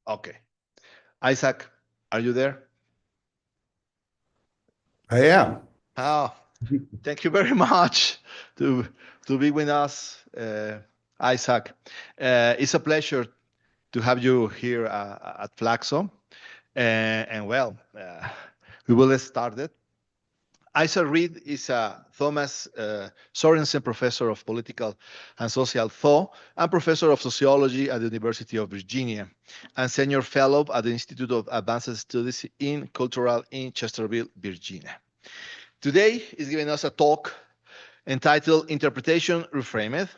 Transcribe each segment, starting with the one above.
Okay. Isaac, are you there? I am. Oh, thank you very much to be with us, Isaac. It's a pleasure to have you here at FLACSO. We will get started. Ariail Reed is a Thomas Sorensen Professor of Political and Social Thought and Professor of Sociology at the University of Virginia and Senior Fellow at the Institute of Advanced Studies in Cultural in Chesterfield, Virginia. Today is giving us a talk entitled Interpretation Reframed.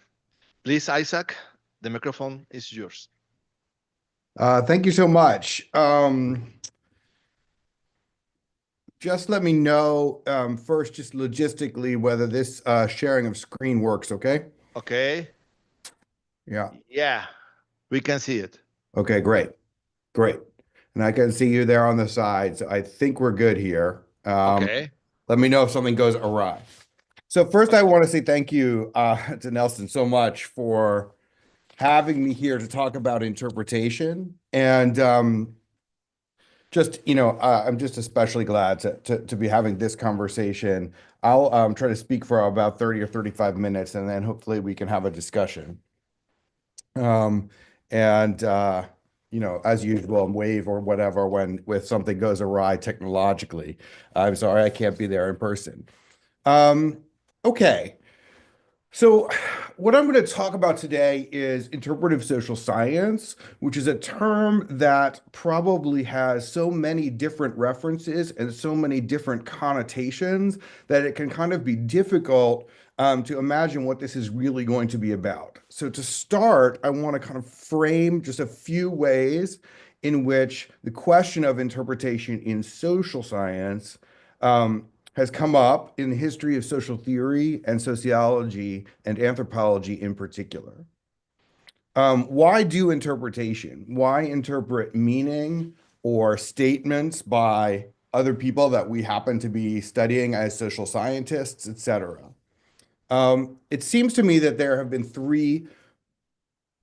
Please, Isaac, the microphone is yours. Thank you so much. Just let me know first, just logistically, whether this sharing of screen works, okay? Okay. Yeah. Yeah, we can see it. Okay, great. Great. And I can see you there on the side. So I think we're good here. Okay. Let me know if something goes awry. So first, I want to say thank you to Nelson so much for having me here to talk about interpretation. And I'm just especially glad to be having this conversation. I'll try to speak for about 30 or 35 minutes, and then hopefully we can have a discussion. As usual, wave or whatever when something goes awry technologically. I'm sorry I can't be there in person. Okay. So what I'm going to talk about today is interpretive social science, which is a term that probably has so many different references and so many different connotations that it can kind of be difficult to imagine what this is really going to be about. So to start, I want to kind of frame just a few ways in which the question of interpretation in social science has come up in the history of social theory and sociology and anthropology in particular. Why do interpretation? Why interpret meaning or statements by other people that we happen to be studying as social scientists, etc.? It seems to me that there have been three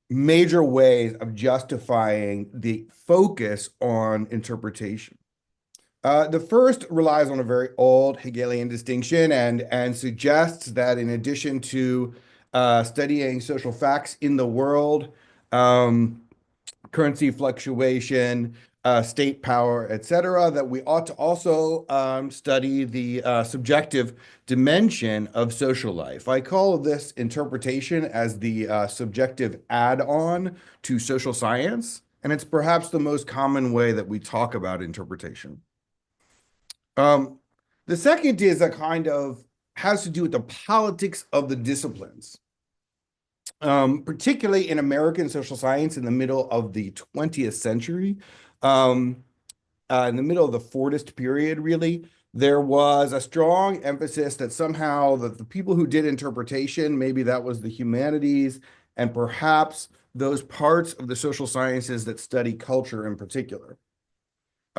major ways of justifying the focus on interpretation. The first relies on a very old Hegelian distinction and suggests that in addition to studying social facts in the world, currency fluctuation, state power, etc., that we ought to also study the subjective dimension of social life. I call this interpretation as the subjective add-on to social science, and it's perhaps the most common way that we talk about interpretation. The second is a kind of has to do with the politics of the disciplines, particularly in American social science in the middle of the 20th century, in the middle of the Fordist period, really. There was a strong emphasis that somehow that the people who did interpretation, maybe that was the humanities, and perhaps those parts of the social sciences that study culture in particular.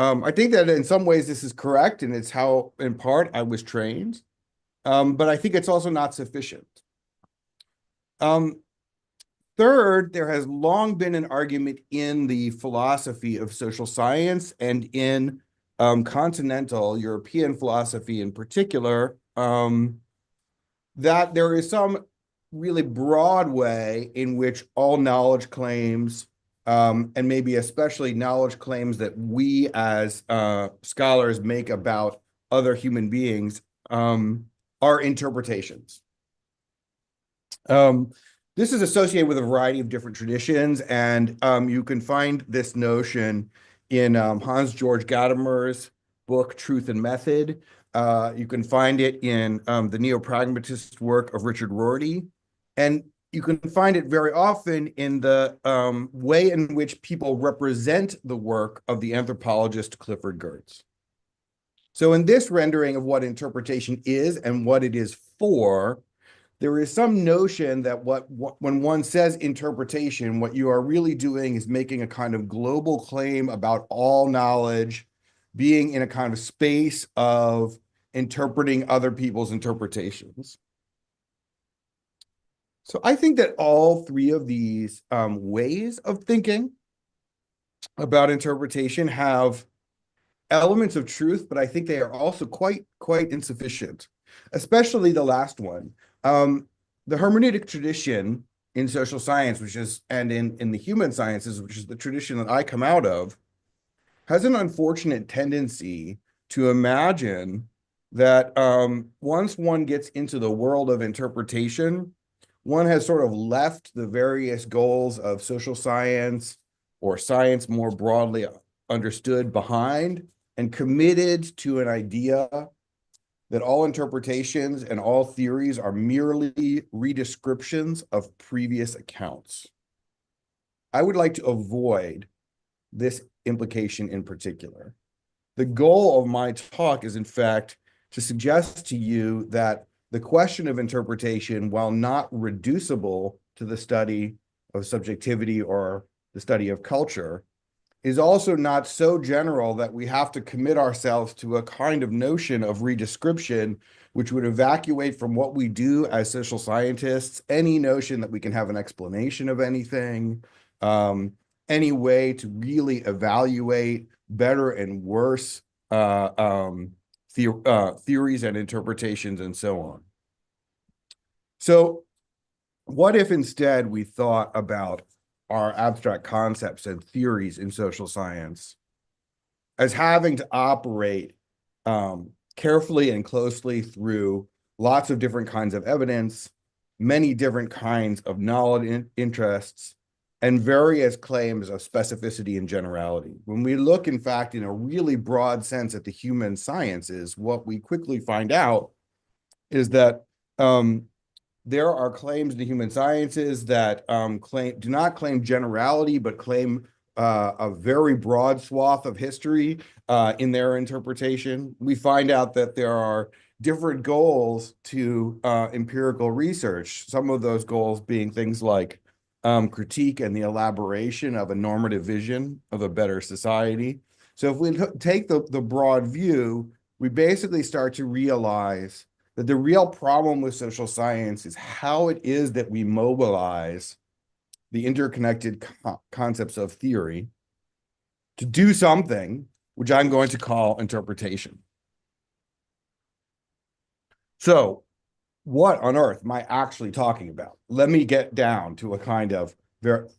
I think that in some ways this is correct, and it's how, in part, I was trained. But I think it's also not sufficient. Third, there has long been an argument in the philosophy of social science and in continental European philosophy in particular, that there is some really broad way in which all knowledge claims and maybe especially knowledge claims that we as scholars make about other human beings are interpretations. This is associated with a variety of different traditions, and you can find this notion in Hans Georg Gadamer's book, Truth and Method. You can find it in the neo-pragmatist work of Richard Rorty, and you can find it very often in the way in which people represent the work of the anthropologist Clifford Geertz. So in this rendering of what interpretation is and what it is for, there is some notion that when one says interpretation, what you are really doing is making a kind of global claim about all knowledge being in a kind of space of interpreting other people's interpretations. So I think that all three of these ways of thinking about interpretation have elements of truth, but I think they are also quite insufficient, especially the last one. The hermeneutic tradition in social science, and in the human sciences, which is the tradition that I come out of, has an unfortunate tendency to imagine that once one gets into the world of interpretation, one has sort of left the various goals of social science or science more broadly understood behind and committed to an idea that all interpretations and all theories are merely redescriptions of previous accounts. I would like to avoid this implication in particular. The goal of my talk is, in fact, to suggest to you that the question of interpretation, while not reducible to the study of subjectivity or the study of culture, is also not so general that we have to commit ourselves to a kind of notion of redescription, which would evacuate from what we do as social scientists any notion that we can have an explanation of anything, any way to really evaluate better and worse theories and interpretations and so on. So what if instead we thought about our abstract concepts and theories in social science as having to operate carefully and closely through lots of different kinds of evidence, many different kinds of knowledge interests, and various claims of specificity and generality. When we look, in fact, in a really broad sense at the human sciences, what we quickly find out is that there are claims in the human sciences that do not claim generality, but claim a very broad swath of history in their interpretation. We find out that there are different goals to empirical research, some of those goals being things like critique and the elaboration of a normative vision of a better society. So if we take the broad view, we basically start to realize that the real problem with social science is how it is that we mobilize the interconnected concepts of theory to do something which I'm going to call interpretation. So what on earth am I actually talking about? Let me get down to a kind of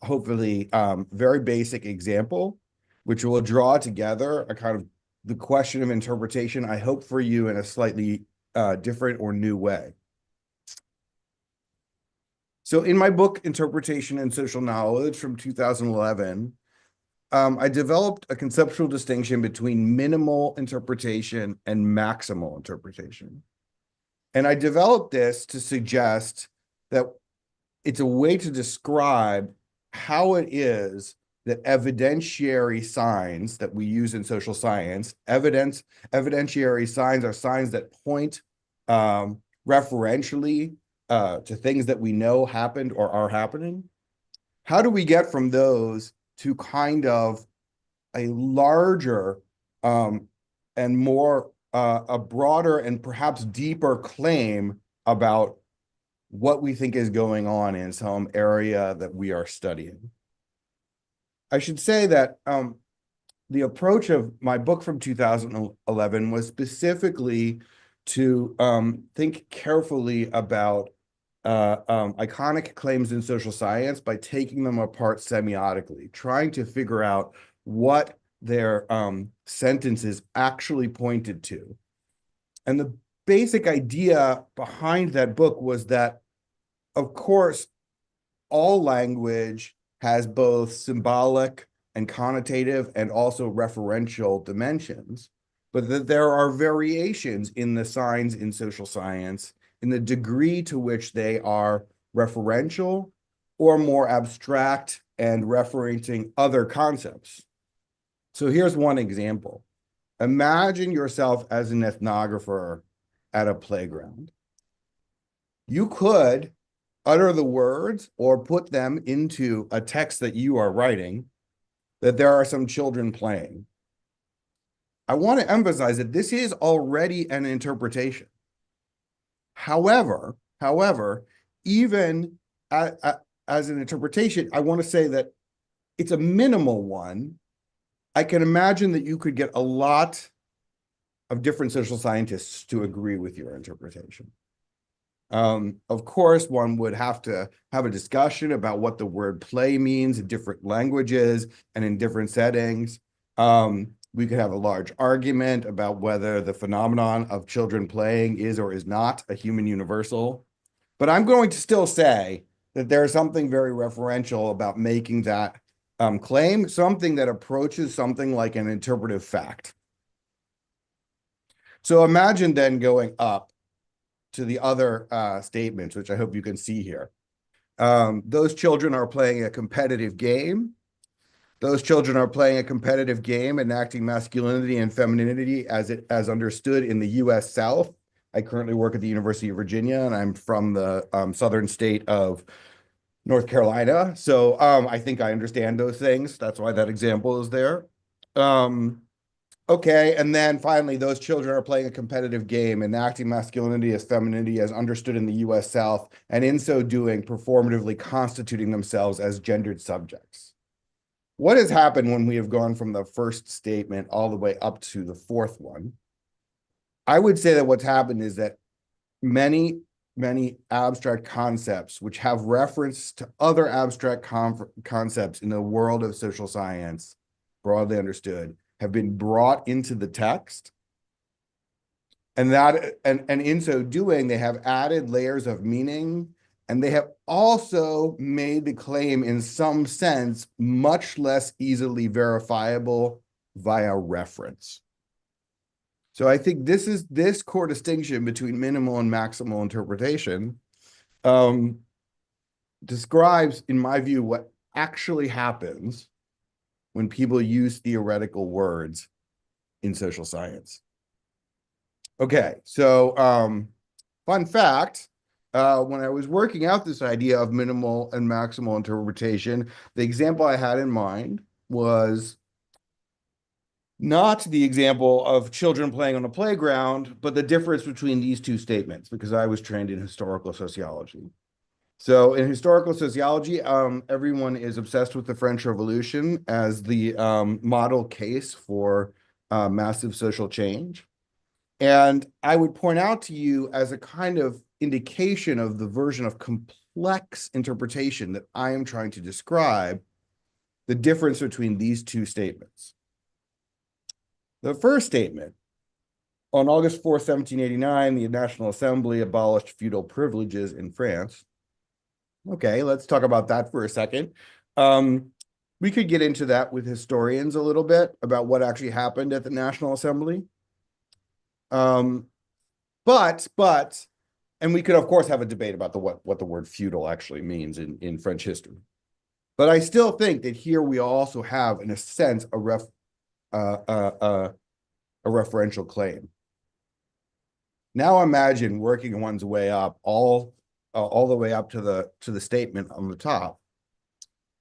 hopefully very basic example, which will draw together a kind of the question of interpretation, I hope for you in a slightly different or new way. So in my book, Interpretation and Social Knowledge from 2011, I developed a conceptual distinction between minimal interpretation and maximal interpretation. And I developed this to suggest that it's a way to describe how it is that evidentiary signs that we use in social science, evidentiary signs are signs that point referentially to things that we know happened or are happening. How do we get from those to kind of a larger and more a broader and perhaps deeper claim about what we think is going on in some area that we are studying? I should say that the approach of my book from 2011 was specifically to think carefully about iconic claims in social science by taking them apart semiotically, trying to figure out what their sentences actually pointed to. And the basic idea behind that book was that, of course, all language has both symbolic and connotative and also referential dimensions, but that there are variations in the signs in social science in the degree to which they are referential or more abstract and referencing other concepts. So here's one example. Imagine yourself as an ethnographer at a playground. You could utter the words or put them into a text that you are writing that there are some children playing. I want to emphasize that this is already an interpretation. However, even as an interpretation, I want to say that it's a minimal one I can imagine that you could get a lot of different social scientists to agree with your interpretation. Of course, one would have to have a discussion about what the word play means in different languages and in different settings. We could have a large argument about whether the phenomenon of children playing is or is not a human universal. But I'm going to still say that there's something very referential about making that claim, something that approaches something like an interpretive fact. So imagine then going up to the other statements, which I hope you can see here. Those children are playing a competitive game. Those children are playing a competitive game, enacting masculinity and femininity as understood in the U.S. South. I currently work at the University of Virginia, and I'm from the southern state of North Carolina. So I think I understand those things. That's why that example is there. Okay, and then finally, those children are playing a competitive game, enacting masculinity as femininity as understood in the U.S. South, and in so doing, performatively constituting themselves as gendered subjects. What has happened when we have gone from the first statement all the way up to the fourth one? I would say that what's happened is that many abstract concepts which have reference to other abstract concepts in the world of social science, broadly understood, have been brought into the text. And in so doing, they have added layers of meaning, and they have also made the claim in some sense much less easily verifiable via reference. So I think this core distinction between minimal and maximal interpretation describes, in my view, what actually happens when people use theoretical words in social science. Okay, so fun fact, when I was working out this idea of minimal and maximal interpretation, the example I had in mind was not the example of children playing on a playground, but the difference between these two statements, because I was trained in historical sociology. So in historical sociology, everyone is obsessed with the French Revolution as the model case for massive social change. And I would point out to you as a kind of indication of the version of complex interpretation that I am trying to describe, the difference between these two statements. The first statement, on August 4, 1789, the National Assembly abolished feudal privileges in France. Okay, let's talk about that for a second. We could get into that with historians a little bit about what actually happened at the National Assembly. And we could, of course, have a debate about what the word feudal actually means in French history. But I still think that here we also have, in a sense, a referential claim. Now imagine working one's way up all the way up to the statement on the top.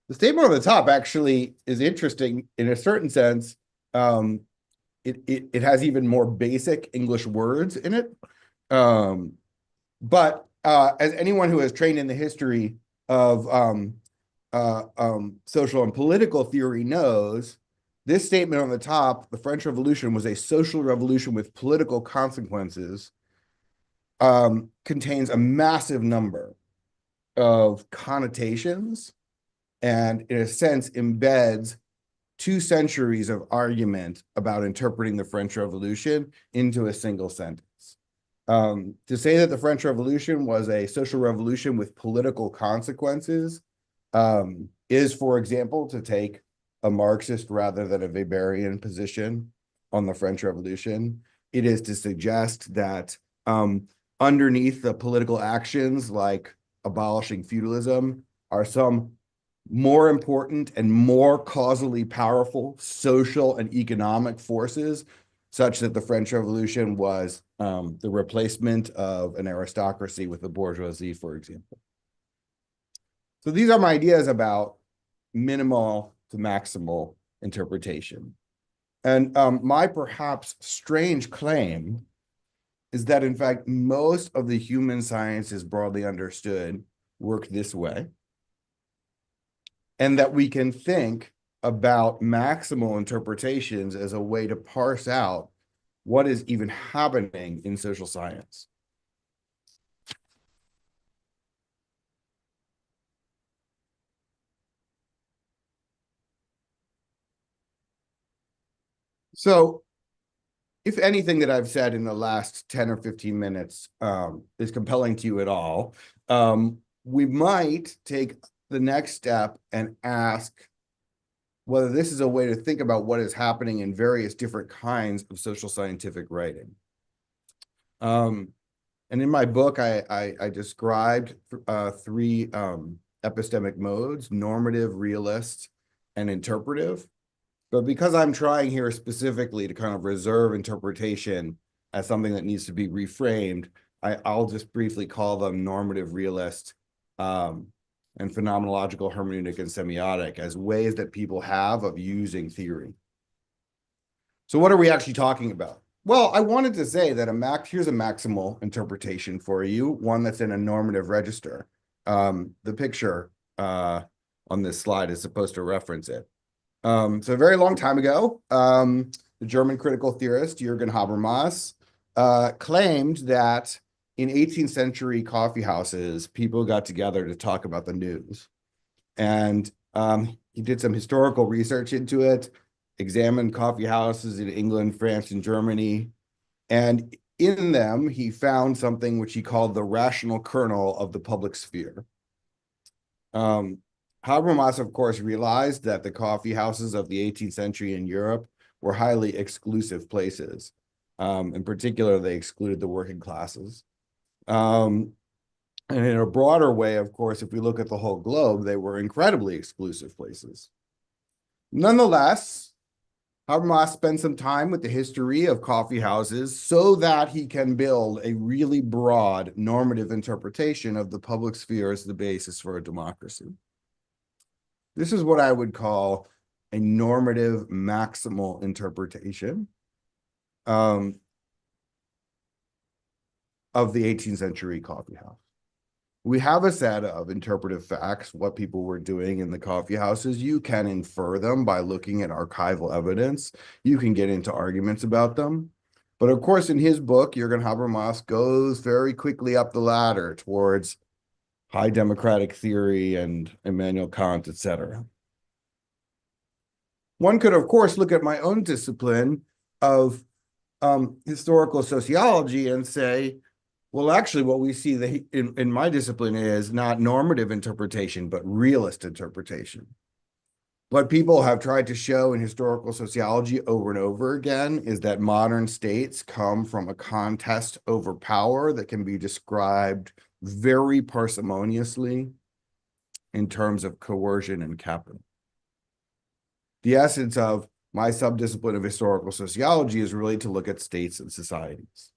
The statement on the top actually is interesting in a certain sense. It has even more basic English words in it. But as anyone who has trained in the history of social and political theory knows, this statement on the top, the French Revolution was a social revolution with political consequences, contains a massive number of connotations and, in a sense, embeds 2 centuries of argument about interpreting the French Revolution into a single sentence. To say that the French Revolution was a social revolution with political consequences is, for example, to take a Marxist rather than a Weberian position on the French Revolution. It is to suggest that underneath the political actions like abolishing feudalism are some more important and more causally powerful social and economic forces, such that the French Revolution was the replacement of an aristocracy with the bourgeoisie, for example. So these are my ideas about minimal to maximal interpretation. And my perhaps strange claim is that, in fact, most of the human sciences broadly understood work this way, and that we can think about maximal interpretations as a way to parse out what is even happening in social science. So if anything that I've said in the last 10 or 15 minutes is compelling to you at all, we might take the next step and ask whether this is a way to think about what is happening in various different kinds of social scientific writing. And in my book, I described three epistemic modes: normative, realist, and interpretive. But because I'm trying here specifically to kind of reserve interpretation as something that needs to be reframed, I'll just briefly call them normative, realist, and phenomenological, hermeneutic, and semiotic as ways that people have of using theory. So what are we actually talking about? Well, I wanted to say that here's a maximal interpretation for you, one that's in a normative register. The picture on this slide is supposed to reference it. So a very long time ago, the German critical theorist Jürgen Habermas claimed that in 18th century coffee houses, people got together to talk about the news. And he did some historical research into it, examined coffee houses in England, France, and Germany. And in them, he found something which he called the rational kernel of the public sphere. Habermas, of course, realized that the coffee houses of the 18th century in Europe were highly exclusive places. In particular, they excluded the working classes. And in a broader way, of course, if we look at the whole globe, they were incredibly exclusive places. Nonetheless, Habermas spent some time with the history of coffee houses so that he can build a really broad normative interpretation of the public sphere as the basis for a democracy. This is what I would call a normative maximal interpretation of the 18th century coffee house. We have a set of interpretive facts, what people were doing in the coffee houses. You can infer them by looking at archival evidence. You can get into arguments about them. But of course, in his book, Jürgen Habermas goes very quickly up the ladder towards high democratic theory and Immanuel Kant, etc. One could, of course, look at my own discipline of historical sociology and say, well, actually, what we see in my discipline is not normative interpretation, but realist interpretation. What people have tried to show in historical sociology over and over again is that modern states come from a contest over power that can be described very parsimoniously in terms of coercion and capital. The essence of my subdiscipline of historical sociology is really to look at states and societies.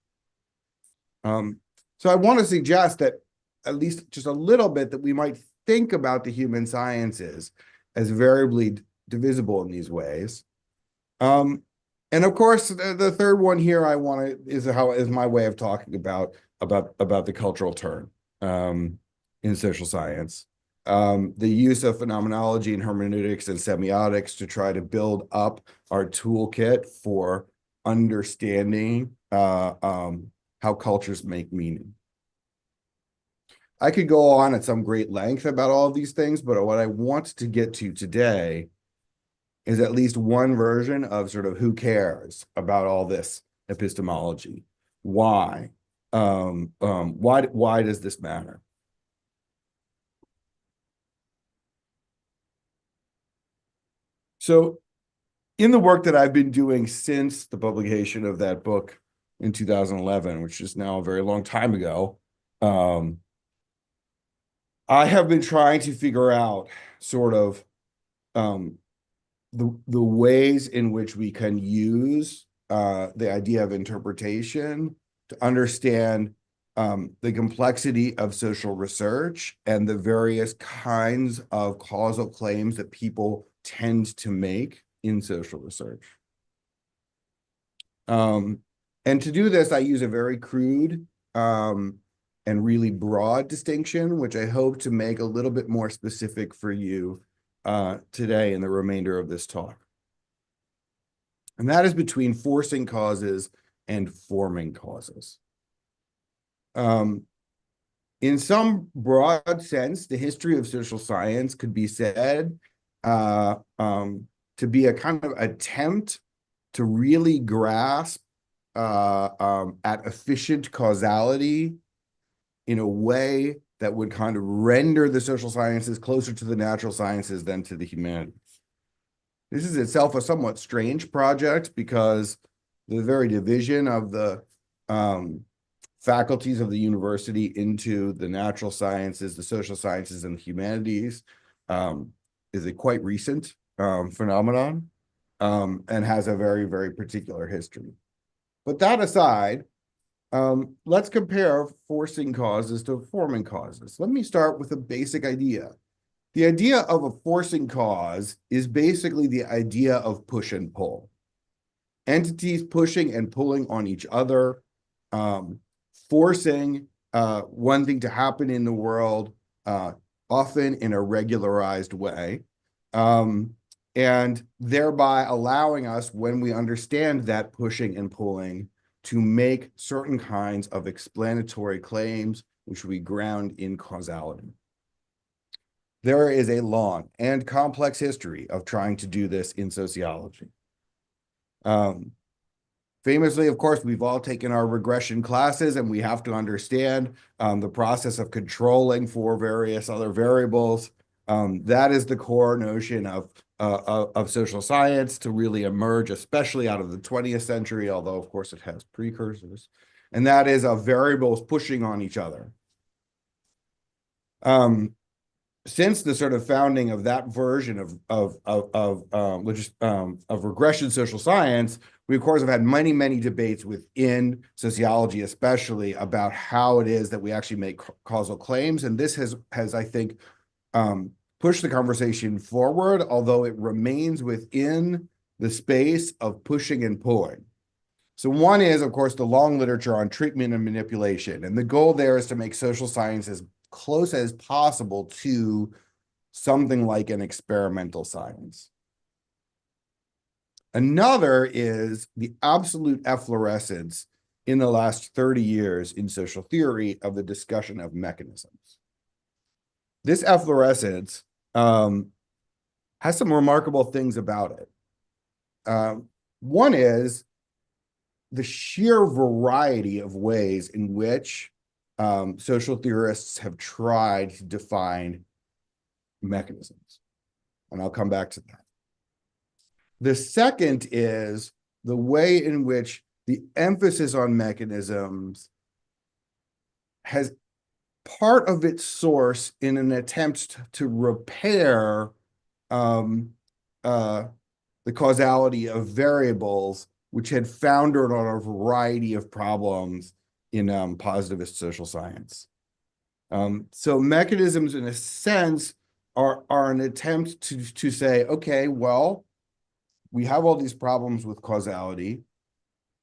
So I want to suggest that at least just a little bit that we might think about the human sciences as variably divisible in these ways. And of course, the third one here is my way of talking about the cultural turn in social science. The use of phenomenology and hermeneutics and semiotics to try to build up our toolkit for understanding how cultures make meaning. I could go on at some great length about all of these things, but what I want to get to today is at least one version of sort of who cares about all this epistemology. Why? Why does this matter? So in the work that I've been doing since the publication of that book in 2011, which is now a very long time ago, I have been trying to figure out sort of the ways in which we can use the idea of interpretation to understand the complexity of social research and the various kinds of causal claims that people tend to make in social research. And to do this, I use a very crude and really broad distinction, which I hope to make a little bit more specific for you today in the remainder of this talk. And that is between forcing causes and forming causes. In some broad sense, the history of social science could be said to be a kind of attempt to really grasp at efficient causality in a way that would kind of render the social sciences closer to the natural sciences than to the humanities. This is itself a somewhat strange project because the very division of the faculties of the university into the natural sciences, the social sciences, and the humanities is a quite recent phenomenon and has a very, very particular history. But that aside, let's compare forcing causes to forming causes. Let me start with a basic idea. The idea of a forcing cause is basically the idea of push and pull. Entities pushing and pulling on each other, forcing one thing to happen in the world, often in a regularized way, and thereby allowing us, when we understand that pushing and pulling, to make certain kinds of explanatory claims which we ground in causality. There is a long and complex history of trying to do this in sociology. Famously, of course, we've all taken our regression classes, and we have to understand the process of controlling for various other variables. That is the core notion of social science to really emerge, especially out of the 20th century, although, of course, it has precursors. And that is of variables pushing on each other. Since the sort of founding of that version of regression social science, we of course have had many, many debates within sociology, especially about how it is that we actually make causal claims. And this has I think, pushed the conversation forward, although it remains within the space of pushing and pulling. So one is, of course, the long literature on treatment and manipulation. And the goal there is to make social science as close as possible to something like an experimental science. Another is the absolute efflorescence in the last 30 years in social theory of the discussion of mechanisms. This efflorescence has some remarkable things about it. One is the sheer variety of ways in which social theorists have tried to define mechanisms. And I'll come back to that. The second is the way in which the emphasis on mechanisms has part of its source in an attempt to repair the causality of variables which had foundered on a variety of problems in positivist social science. So mechanisms, in a sense, are an attempt to say, okay, well, we have all these problems with causality.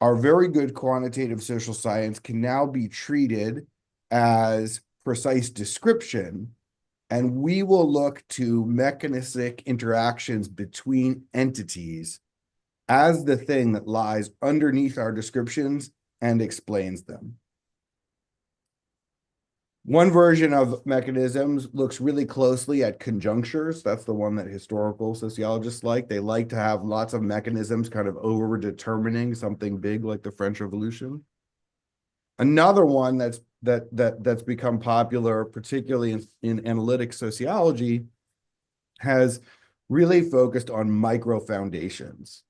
Our very good quantitative social science can now be treated as precise description, and we will look to mechanistic interactions between entities as the thing that lies underneath our descriptions and explains them. One version of mechanisms looks really closely at conjunctures. That's the one that historical sociologists like. They like to have lots of mechanisms kind of over-determining something big like the French Revolution. Another one that's become popular, particularly in analytic sociology, has really focused on micro foundations.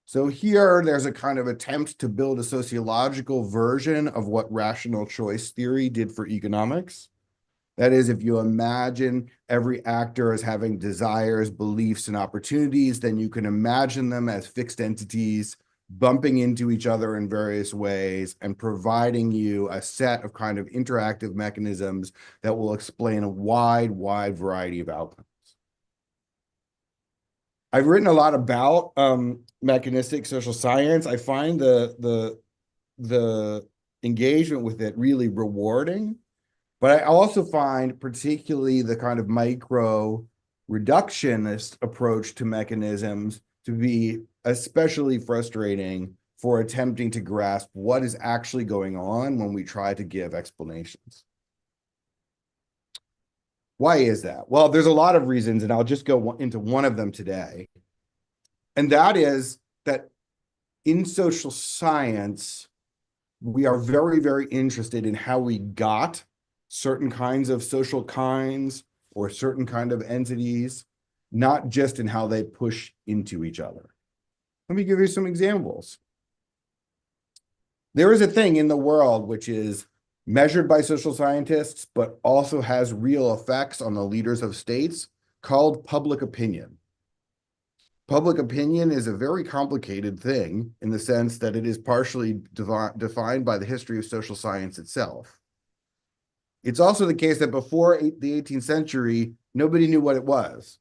So here, there's a kind of attempt to build a sociological version of what rational choice theory did for economics. That is, if you imagine every actor as having desires, beliefs, and opportunities, then you can imagine them as fixed entities bumping into each other in various ways and providing you a set of kind of interactive mechanisms that will explain a wide variety of outcomes. I've written a lot about mechanistic social science. I find the engagement with it really rewarding, but I also find particularly the kind of micro reductionist approach to mechanisms to be especially frustrating for attempting to grasp what is actually going on when we try to give explanations. Why is that? Well, there's a lot of reasons, and I'll just go into one of them today. And that is that in social science, we are very, very interested in how we got certain kinds of social kinds or certain kind of entities, not just in how they push into each other. Let me give you some examples. There is a thing in the world which is measured by social scientists, but also has real effects on the leaders of states, called public opinion. Public opinion is a very complicated thing in the sense that it is partially defined by the history of social science itself. It's also the case that before the 18th century, nobody knew what it was.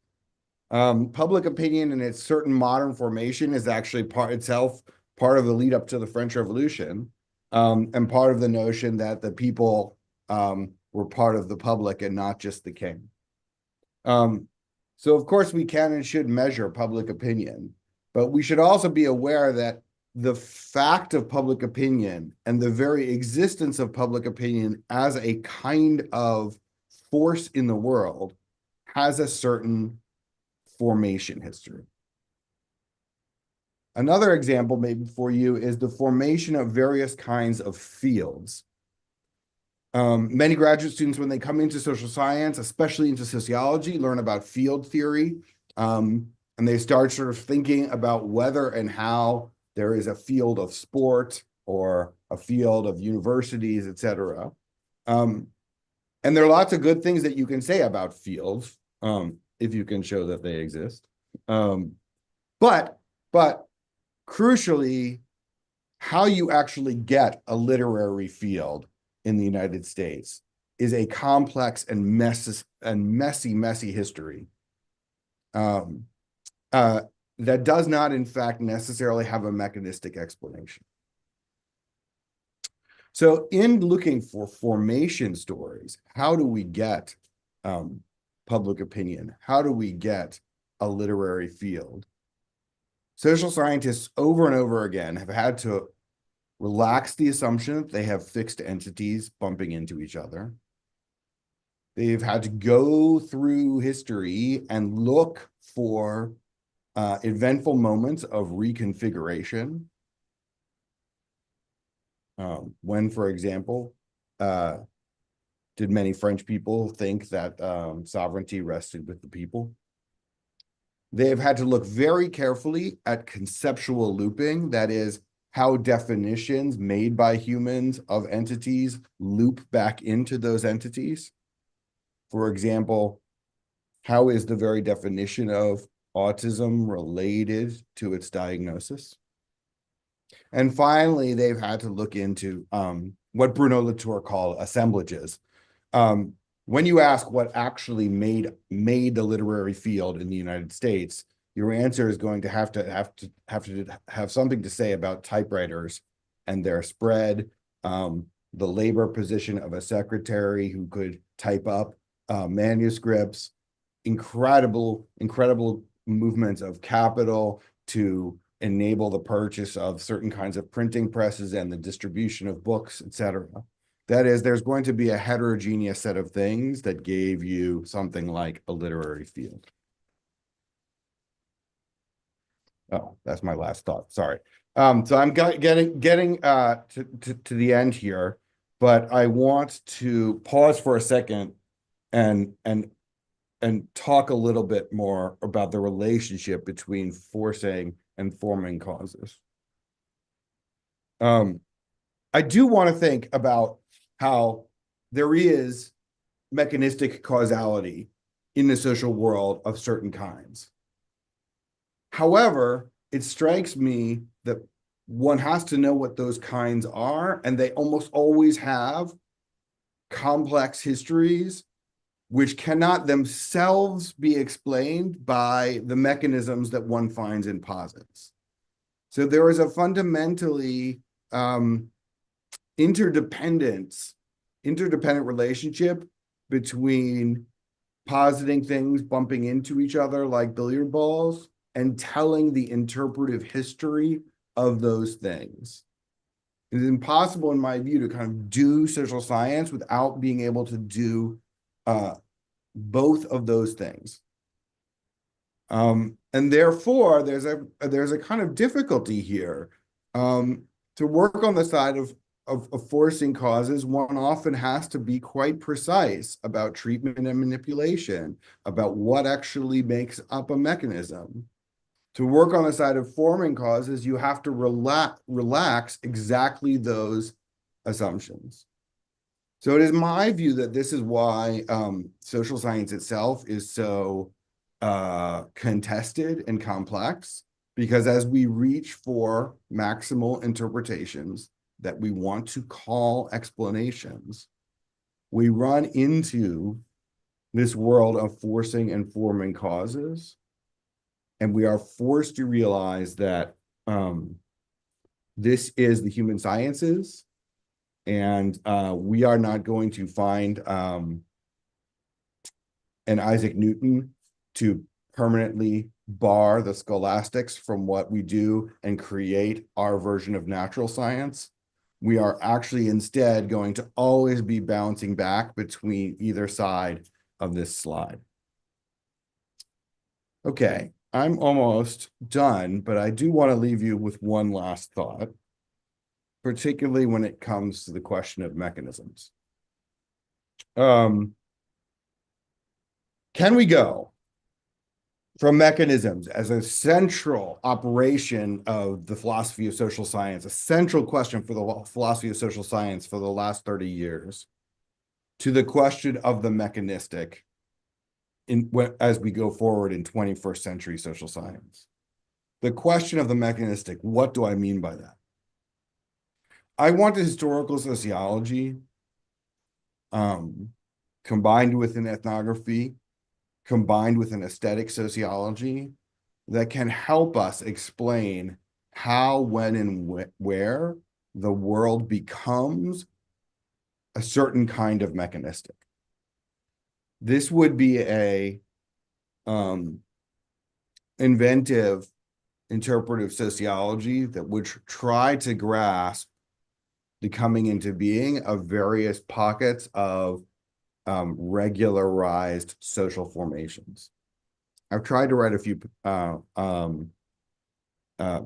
Public opinion in its certain modern formation is actually part of the lead up to the French Revolution, and part of the notion that the people were part of the public and not just the king. So of course we can and should measure public opinion, but we should also be aware that the fact of public opinion and the very existence of public opinion as a kind of force in the world has a certain formation history. Another example maybe for you is the formation of various kinds of fields. Many graduate students, when they come into social science, especially into sociology, learn about field theory, and they start sort of thinking about whether and how there is a field of sport or a field of universities, et cetera. And there are lots of good things that you can say about fields, if you can show that they exist. But crucially, how you actually get a literary field in the United States is a complex and messy history that does not, in fact, necessarily have a mechanistic explanation. So in looking for formation stories, how do we get public opinion? How do we get a literary field? Social scientists over and over again have had to relax the assumption that they have fixed entities bumping into each other. They've had to go through history and look for eventful moments of reconfiguration. When, for example, did many French people think that sovereignty rested with the people? They have had to look very carefully at conceptual looping, that is, how definitions made by humans of entities loop back into those entities. For example, how is the very definition of autism related to its diagnosis? And finally, they've had to look into what Bruno Latour called assemblages. When you ask what actually made the literary field in the United States, your answer is going to have something to say about typewriters and their spread, the labor position of a secretary who could type up manuscripts, incredible movements of capital to enable the purchase of certain kinds of printing presses and the distribution of books, etc. That is, there's going to be a heterogeneous set of things that gave you something like a literary field. Oh, that's my last thought. Sorry. So I'm getting to the end here, but I want to pause for a second and talk a little bit more about the relationship between forcing and forming causes. I do want to think about how there is mechanistic causality in the social world of certain kinds. However, it strikes me that one has to know what those kinds are, and they almost always have complex histories which cannot themselves be explained by the mechanisms that one finds in posits. So there is a fundamentally interdependent relationship between positing things, bumping into each other like billiard balls, and telling the interpretive history of those things. It is impossible, in my view, to kind of do social science without being able to do both of those things. And therefore, there's a kind of difficulty here. To work on the side of forcing causes, one often has to be quite precise about treatment and manipulation, about what actually makes up a mechanism. To work on the side of forming causes, you have to relax exactly those assumptions. So it is my view that this is why social science itself is so contested and complex, because as we reach for maximal interpretations that we want to call explanations, we run into this world of forcing and forming causes. And we are forced to realize that this is the human sciences, and we are not going to find an Isaac Newton to permanently bar the scholastics from what we do and create our version of natural science. We are actually instead going to always be bouncing back between either side of this slide. Okay, I'm almost done, but I do want to leave you with one last thought, particularly when it comes to the question of mechanisms. Can we go from mechanisms as a central operation of the philosophy of social science, a central question for the philosophy of social science for the last 30 years, to the question of the mechanistic as we go forward in 21st century social science? The question of the mechanistic, what do I mean by that? I want a historical sociology combined with an ethnography, combined with an aesthetic sociology that can help us explain how, when, and where the world becomes a certain kind of mechanistic. This would be a inventive interpretive sociology that would try to grasp the coming into being of various pockets of regularized social formations. I've tried to write a few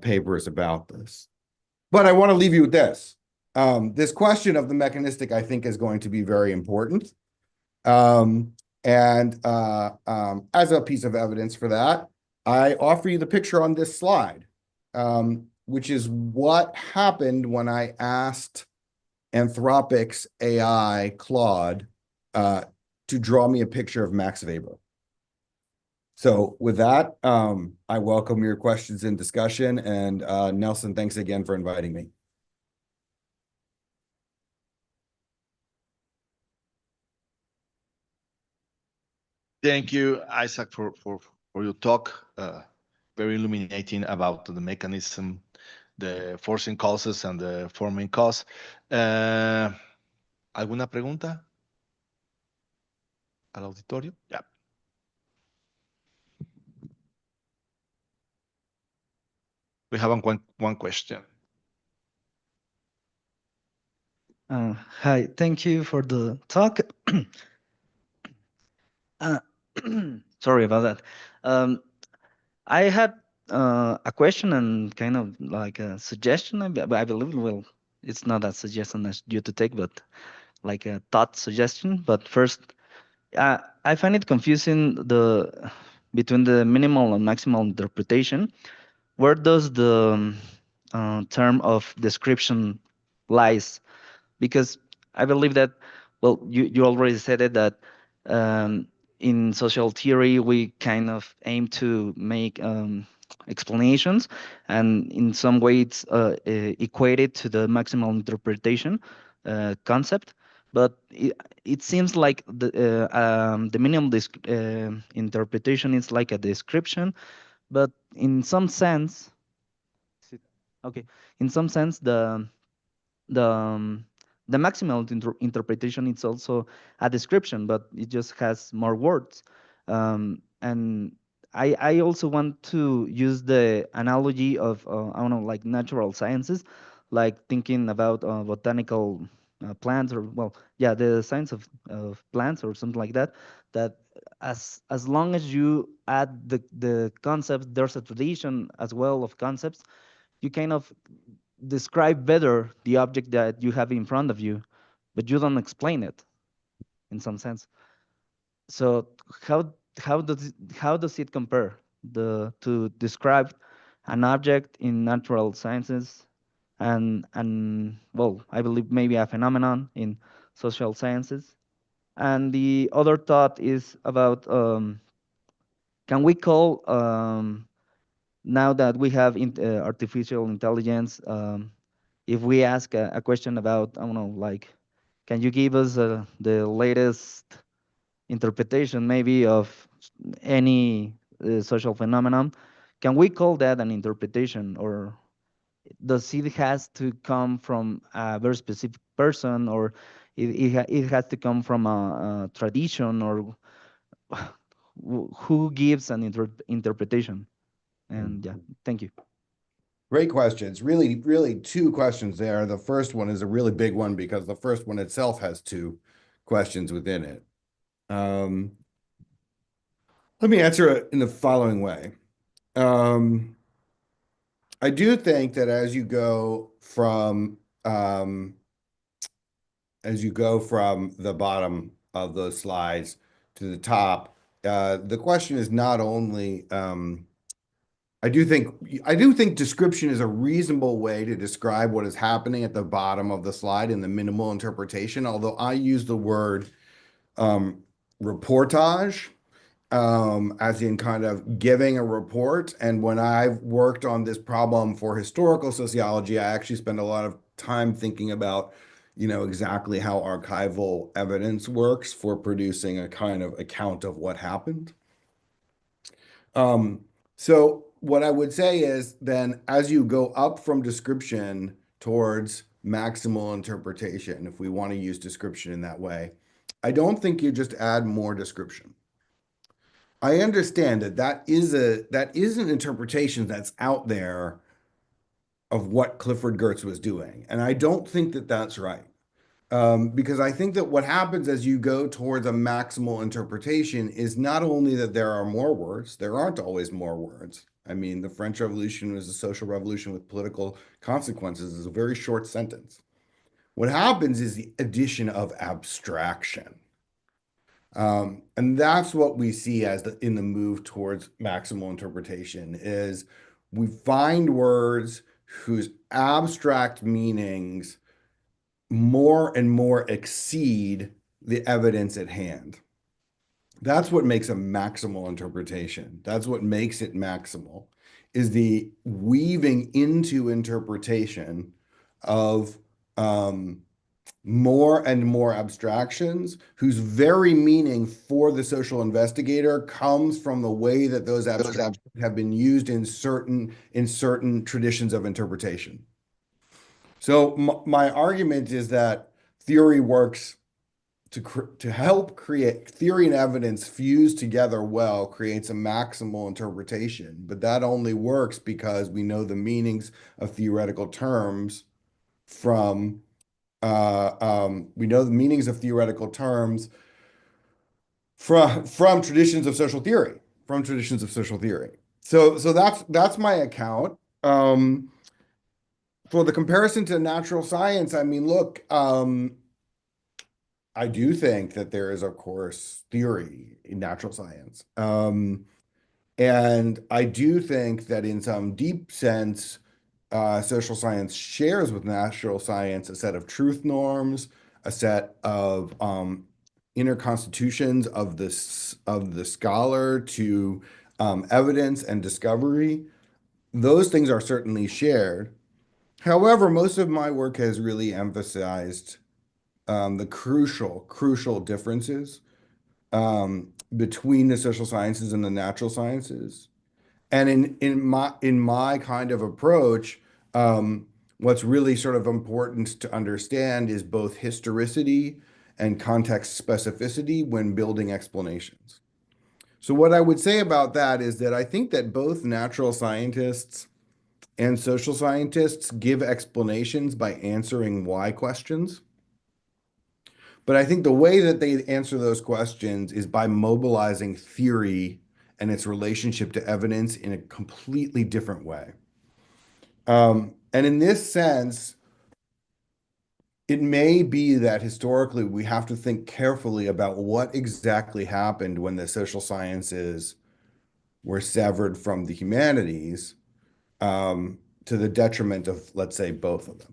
papers about this, but I want to leave you with this. This question of the mechanistic, I think, is going to be very important. As a piece of evidence for that, I offer you the picture on this slide, which is what happened when I asked Anthropic's AI, Claude, to draw me a picture of Max Weber. So with that, I welcome your questions and discussion. And Nelson, thanks again for inviting me. Thank you, Isaac, for your talk. Very illuminating about the mechanism, the forcing causes and the forming cause. ¿Alguna pregunta al auditorio? Yeah. We have one question. Hi, thank you for the talk. Sorry about that. I had a question and kind of like a suggestion. I believe, well, it's not a suggestion as you to take, but like a thought suggestion. But first, I find it confusing between the minimal and maximal interpretation. Where does the term of description lies? Because I believe that, well, you already said it, that in social theory, we kind of aim to make explanations, and in some way it's equated to the maximal interpretation concept. But it seems like the minimal interpretation is like a description, but in some sense, okay, in some sense, the The maximal interpretation is also a description, but it just has more words. And I also want to use the analogy of, I don't know, like natural sciences, like thinking about botanical plants, or, well, yeah, the science of plants or something like that, that as long as you add the concepts, there's a tradition as well of concepts, you kind of describe better the object that you have in front of you, but you don't explain it in some sense. So how does it compare to describe an object in natural sciences, and well, I believe maybe a phenomenon in social sciences? And the other thought is about, can we call, now that we have artificial intelligence, if we ask a question about, I don't know, like, can you give us the latest interpretation maybe of any social phenomenon? Can we call that an interpretation, or does it has to come from a very specific person, or it has to come from a tradition, or who gives an interpretation? And yeah, thank you. Great questions. Really, really two questions there. The first one is a really big one because the first one itself has two questions within it. Let me answer it in the following way. I do think that as you go from the bottom of those slides to the top, the question is not only I do think description is a reasonable way to describe what is happening at the bottom of the slide in the minimal interpretation, although I use the word reportage, as in kind of giving a report. And when I've worked on this problem for historical sociology, I actually spend a lot of time thinking about, exactly how archival evidence works for producing a kind of account of what happened. So what I would say is then, as you go up from description towards maximal interpretation, if we want to use description in that way, I don't think you just add more description. I understand that is an interpretation that's out there of what Clifford Geertz was doing, and I don't think that that's right. Because I think that what happens as you go towards a maximal interpretation is not only that there are more words, there aren't always more words. I mean, the French Revolution was a social revolution with political consequences. It's a very short sentence. What happens is the addition of abstraction. And that's what we see in the move towards maximal interpretation is we find words whose abstract meanings more and more exceed the evidence at hand. That's what makes a maximal interpretation. That's what makes it maximal, is the weaving into interpretation of more and more abstractions whose very meaning for the social investigator comes from the way that those abstractions have been used in certain traditions of interpretation. So my argument is that theory works to help create theory and evidence fused together well, creates a maximal interpretation. But that only works because we know the meanings of theoretical terms from traditions of social theory, So that's my account. For the comparison to natural science, I mean, look, I do think that there is, of course, theory in natural science. And I do think that in some deep sense, social science shares with natural science a set of truth norms, a set of inner constitutions of the scholar to evidence and discovery. Those things are certainly shared. However, most of my work has really emphasized the crucial differences between the social sciences and the natural sciences. And in my kind of approach, what's really sort of important to understand is both historicity and context specificity when building explanations. So what I would say about that is that I think that both natural scientists and social scientists give explanations by answering why questions. But I think the way that they answer those questions is by mobilizing theory and its relationship to evidence in a completely different way. And in this sense, it may be that historically we have to think carefully about what exactly happened when the social sciences were severed from the humanities, to the detriment of, let's say, both of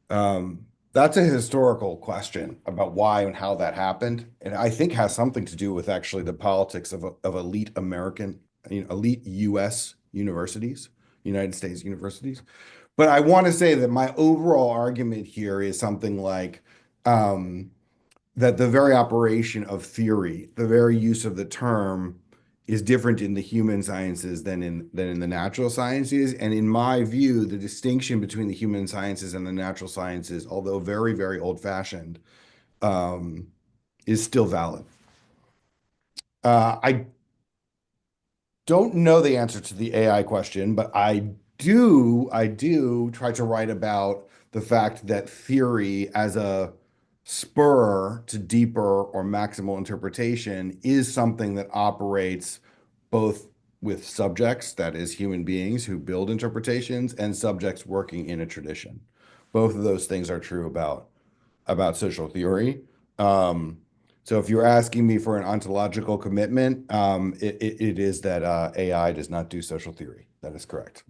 them. That's a historical question about why and how that happened, and I think has something to do with actually the politics of elite American, elite U.S. universities, United States universities. But I want to say that my overall argument here is something like that the very operation of theory, the very use of the term, is different in the human sciences than in the natural sciences. And in my view, the distinction between the human sciences and the natural sciences, although very, very old-fashioned, is still valid. I don't know the answer to the AI question, but I do try to write about the fact that theory as a spur to deeper or maximal interpretation is something that operates both with subjects, that is human beings who build interpretations, and subjects working in a tradition. Both of those things are true about social theory. So if you're asking me for an ontological commitment, it is that AI does not do social theory. That is correct.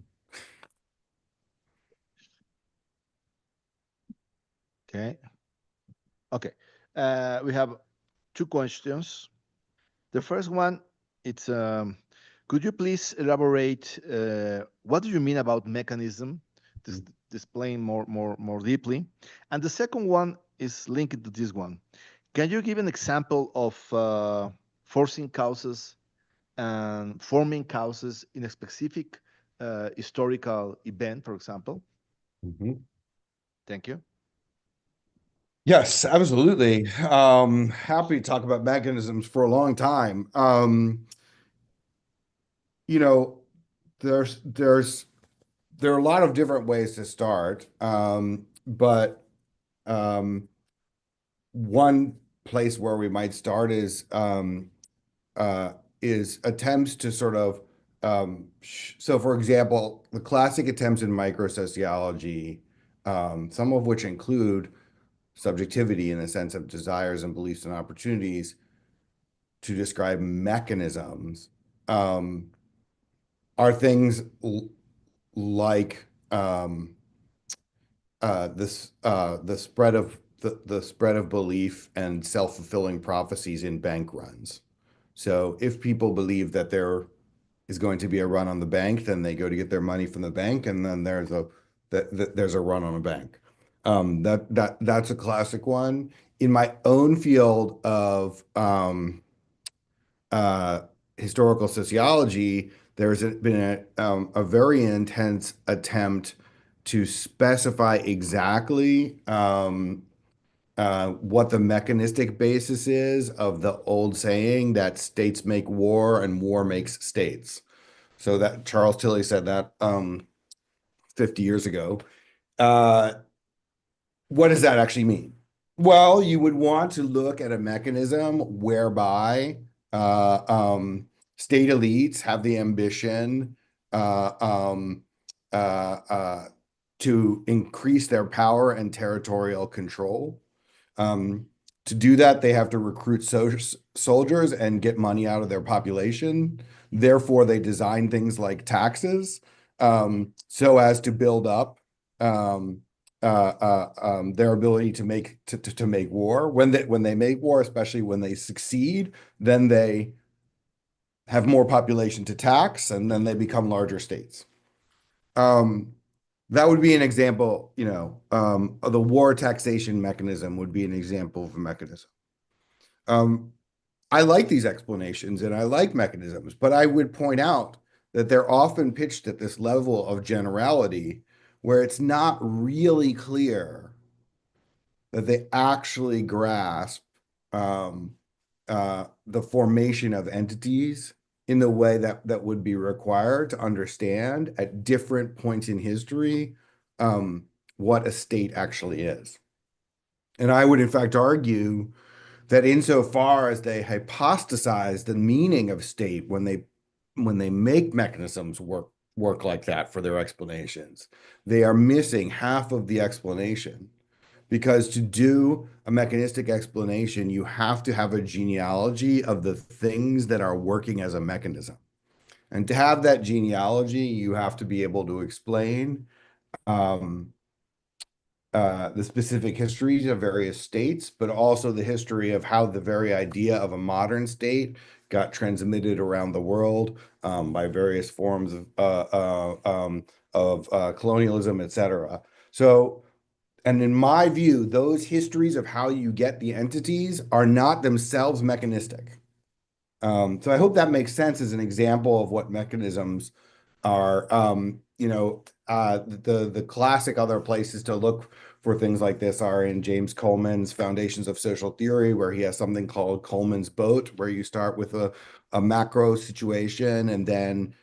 Okay. Okay. We have two questions. The first one, it's could you please elaborate what do you mean about mechanism? Displaying more deeply. And the second one is linked to this one. Can you give an example of forcing causes and forming causes in a specific historical event, for example? Thank you. Yes, absolutely. Happy to talk about mechanisms for a long time. There are a lot of different ways to start, but one place where we might start is attempts to sort of so for example, the classic attempts in microsociology, some of which include subjectivity in the sense of desires and beliefs and opportunities to describe mechanisms, are things like the spread of belief and self-fulfilling prophecies in bank runs. So if people believe that there is going to be a run on the bank, then they go to get their money from the bank, and then there's a run on a bank. That's a classic one. In my own field of historical sociology, there's been a very intense attempt to specify exactly what the mechanistic basis is of the old saying that states make war and war makes states. So that Charles Tilly said that 50 years ago. What does that actually mean? Well, you would want to look at a mechanism whereby state elites have the ambition to increase their power and territorial control. To do that, they have to recruit soldiers and get money out of their population. Therefore, they design things like taxes so as to build up their ability to make war. When they make war, especially when they succeed, then they have more population to tax, and then they become larger states. That would be an example, of the war taxation mechanism would be an example of a mechanism. I like these explanations and I like mechanisms, but I would point out that they're often pitched at this level of generality where it's not really clear that they actually grasp the formation of entities in the way that would be required to understand at different points in history what a state actually is. And I would, in fact, argue that insofar as they hypostasize the meaning of state when they make mechanisms work like that for their explanations, they are missing half of the explanation. Because to do a mechanistic explanation, you have to have a genealogy of the things that are working as a mechanism. And to have that genealogy, you have to be able to explain the specific histories of various states, but also the history of how the very idea of a modern state got transmitted around the world by various forms of colonialism, etc. So, and in my view, those histories of how you get the entities are not themselves mechanistic. So I hope that makes sense as an example of what mechanisms are. The classic other places to look for things like this are in James Coleman's Foundations of Social Theory, where he has something called Coleman's boat, where you start with a macro situation and then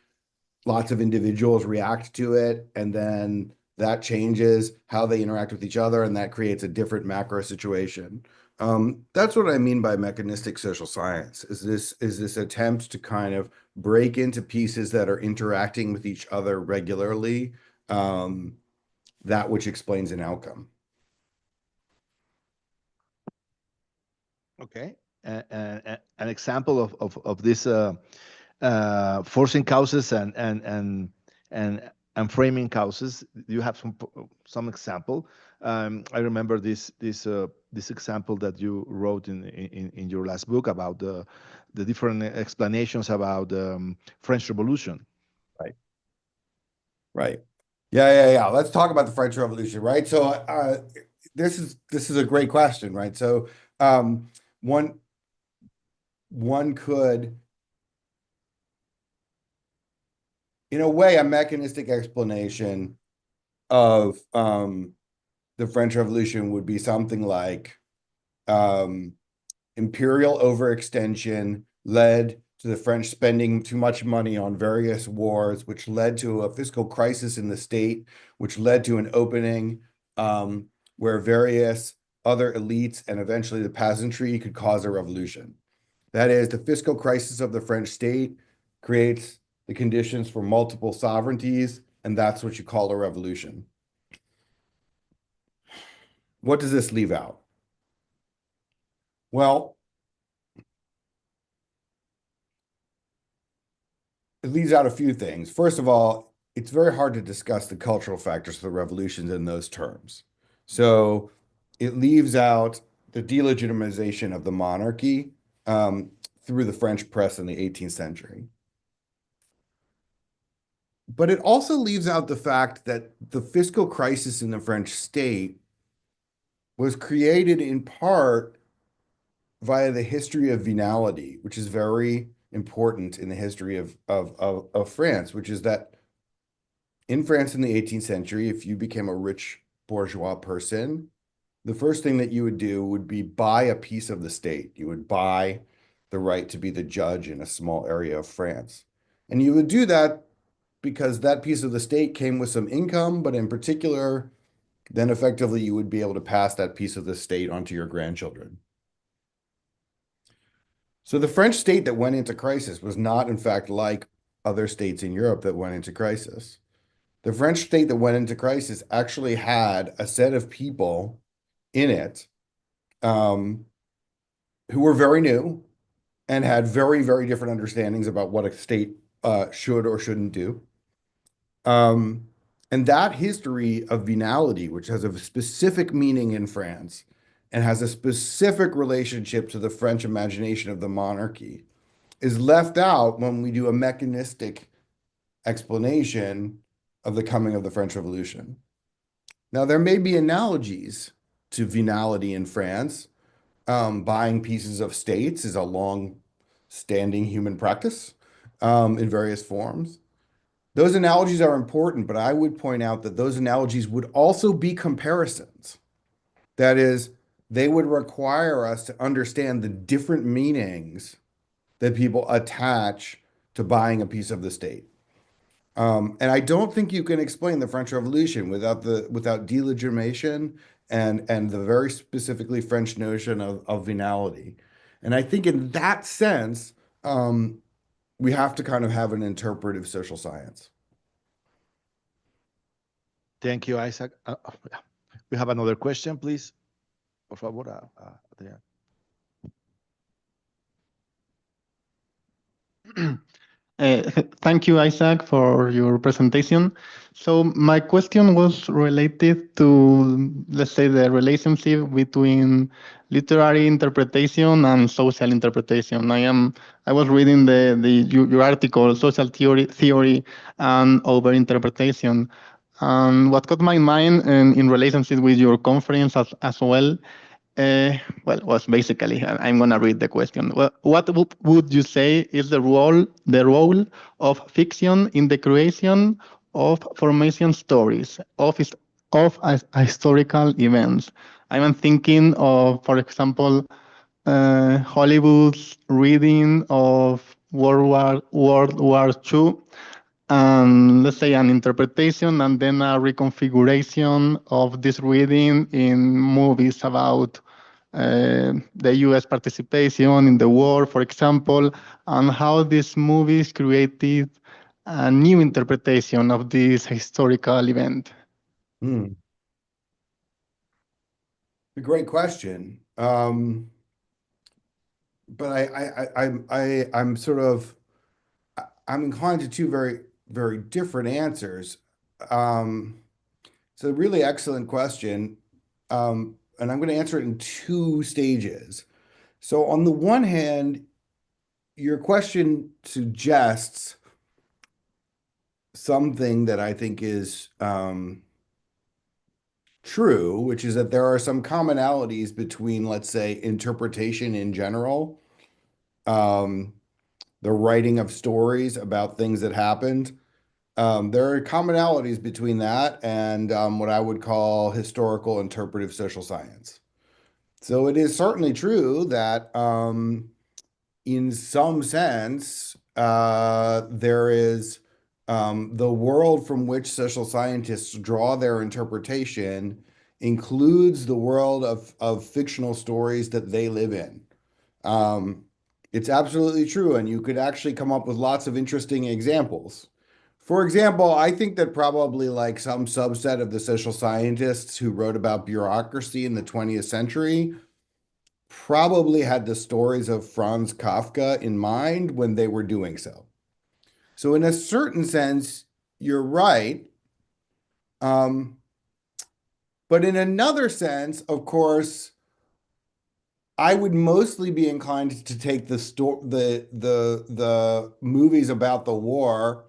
lots of individuals react to it, and then that changes how they interact with each other, and that creates a different macro situation. That's what I mean by mechanistic social science, is this attempt to kind of break into pieces that are interacting with each other regularly, that which explains an outcome. Okay, an example of this forcing causes and framing causes. You have some example. I remember this example that you wrote in your last book about the different explanations about French Revolution. Right. Yeah. Let's talk about the French Revolution, right? So this is a great question, right? So one could, in a way, a mechanistic explanation of the French Revolution would be something like imperial overextension led to the French spending too much money on various wars, which led to a fiscal crisis in the state, which led to an opening where various other elites and eventually the peasantry could cause a revolution. That is, the fiscal crisis of the French state creates the conditions for multiple sovereignties, and that's what you call a revolution. What does this leave out? Well, it leaves out a few things. First of all, it's very hard to discuss the cultural factors of the revolutions in those terms. So it leaves out the delegitimization of the monarchy through the French press in the 18th century. But it also leaves out the fact that the fiscal crisis in the French state was created in part via the history of venality, which is very important in the history of France, which is that in France in the 18th century, if you became a rich bourgeois person, the first thing that you would do would be buy a piece of the state. You would buy the right to be the judge in a small area of France. And you would do that because that piece of the state came with some income, but in particular, then effectively you would be able to pass that piece of the state onto your grandchildren. So the French state that went into crisis was not, in fact, like other states in Europe that went into crisis. The French state that went into crisis actually had a set of people in it who were very new and had very, very different understandings about what a state should or shouldn't do. And that history of venality, which has a specific meaning in France and has a specific relationship to the French imagination of the monarchy, is left out when we do a mechanistic explanation of the coming of the French Revolution. Now, there may be analogies to venality in France. Buying pieces of states is a long-standing human practice in various forms. Those analogies are important, but I would point out that those analogies would also be comparisons. That is, they would require us to understand the different meanings that people attach to buying a piece of the state. And I don't think you can explain the French Revolution without delegitimation and the very specifically French notion of venality. And I think in that sense, we have to kind of have an interpretive social science. Thank you, Isaac. We have another question, please. Por favor, Adrián. Thank you, Isaac, for your presentation. So my question was related to, let's say, the relationship between literary interpretation and social interpretation. I was reading your article, Social Theory and Overinterpretation. And what caught my mind in relationship with your conference as well, was basically, I'm going to read the question. Well, what would you say is the role of fiction in the creation of formation stories, of historical events? I'm thinking of, for example, Hollywood's reading of World War II, and let's say an interpretation and then a reconfiguration of this reading in movies about the U.S. participation in the war, for example, and how these movies created a new interpretation of this historical event. A great question. But I'm inclined to two very, very different answers. It's a really excellent question. And I'm going to answer it in two stages. So on the one hand, your question suggests something that I think is true, which is that there are some commonalities between, let's say, interpretation in general, the writing of stories about things that happened. There are commonalities between that and what I would call historical interpretive social science. So it is certainly true that in some sense, there is the world from which social scientists draw their interpretation includes the world of fictional stories that they live in. It's absolutely true, and you could actually come up with lots of interesting examples. For example, I think that probably like some subset of the social scientists who wrote about bureaucracy in the 20th century probably had the stories of Franz Kafka in mind when they were doing so. So in a certain sense, you're right. But in another sense, of course, I would mostly be inclined to take the movies about the war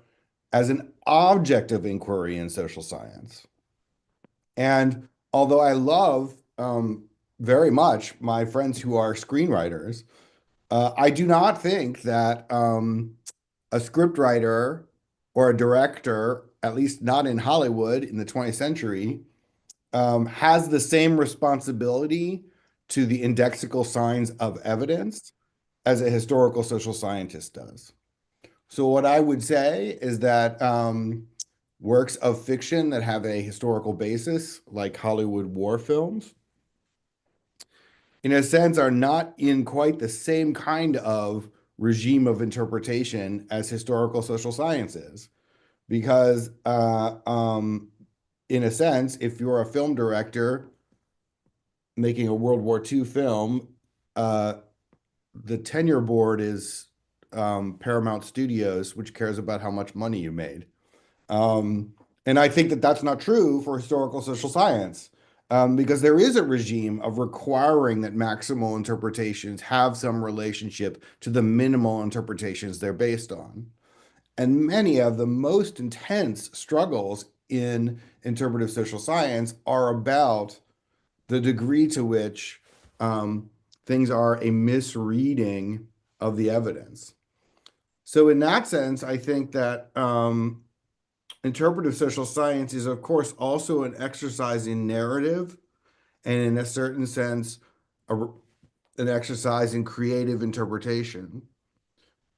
as an object of inquiry in social science. And although I love very much my friends who are screenwriters, I do not think that a scriptwriter or a director, at least not in Hollywood in the 20th century, has the same responsibility to the indexical signs of evidence as a historical social scientist does. So what I would say is that works of fiction that have a historical basis, like Hollywood war films, in a sense, are not in quite the same kind of regime of interpretation as historical social science is. Because in a sense, if you're a film director making a World War II film, the tenure board is Paramount Studios, which cares about how much money you made. And I think that that's not true for historical social science, because there is a regime of requiring that maximal interpretations have some relationship to the minimal interpretations they're based on. And many of the most intense struggles in interpretive social science are about the degree to which things are a misreading of the evidence. So in that sense, I think that interpretive social science is, of course, also an exercise in narrative and, in a certain sense, an exercise in creative interpretation.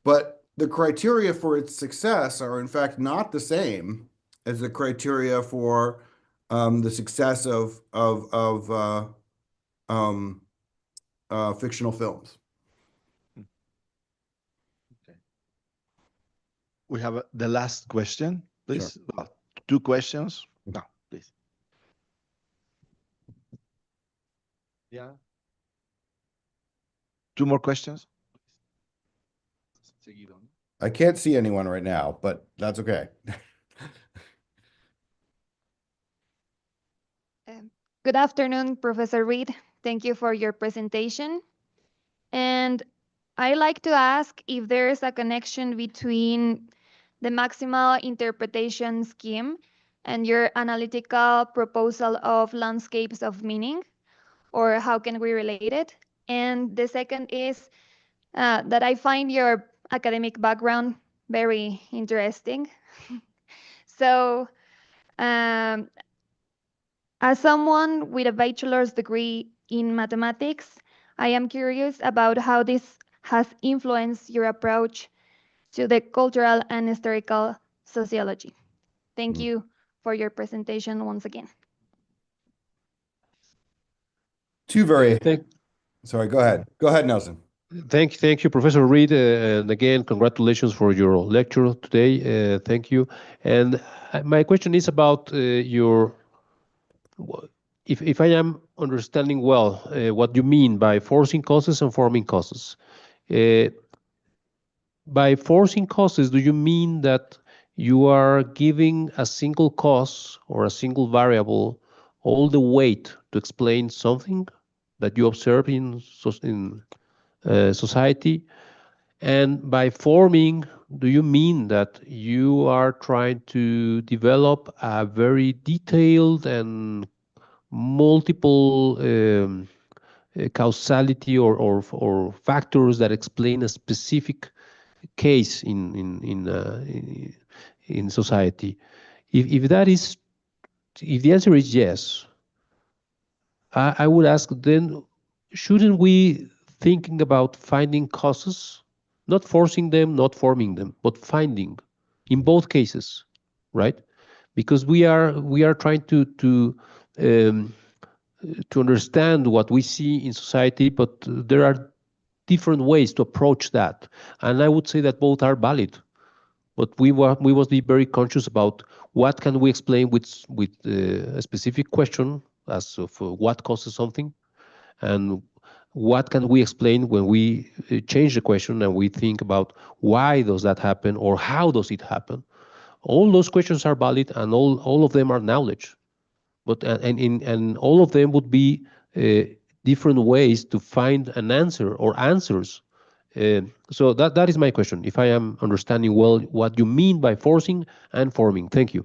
But the criteria for its success are, in fact, not the same as the criteria for the success of fictional films. Okay. We have the last question, please. Sure. Well, 2 questions. No, please. Yeah. 2 more questions. I can't see anyone right now, but that's okay. Good afternoon, Professor Reed. Thank you for your presentation. And I like to ask if there is a connection between the maximal interpretation scheme and your analytical proposal of landscapes of meaning, or how can we relate it? And the second is that I find your academic background very interesting. So, as someone with a bachelor's degree in mathematics, I am curious about how this has influenced your approach to the cultural and historical sociology. Thank you for your presentation once again. Sorry, go ahead. Go ahead, Nelson. Thank you, Professor Reed. And again, congratulations for your lecture today. Thank you. And my question is about if I am understanding well what you mean by forcing causes and forming causes. By forcing causes, do you mean that you are giving a single cause or a single variable all the weight to explain something that you observe in society? And by forming, do you mean that you are trying to develop a very detailed and multiple causality or factors that explain a specific case in society? If the answer is yes, I would ask then, shouldn't we thinking about finding causes, not forcing them, not forming them, but finding in both cases, right? Because we are trying to understand what we see in society, but there are different ways to approach that, and I would say that both are valid. But we must be very conscious about what can we explain with a specific question as of what causes something, and what can we explain when we change the question and we think about why does that happen or how does it happen. All those questions are valid, and all of them are knowledge. But and all of them would be different ways to find an answer or answers. So that is my question, if I am understanding well what you mean by forcing and forming. Thank you.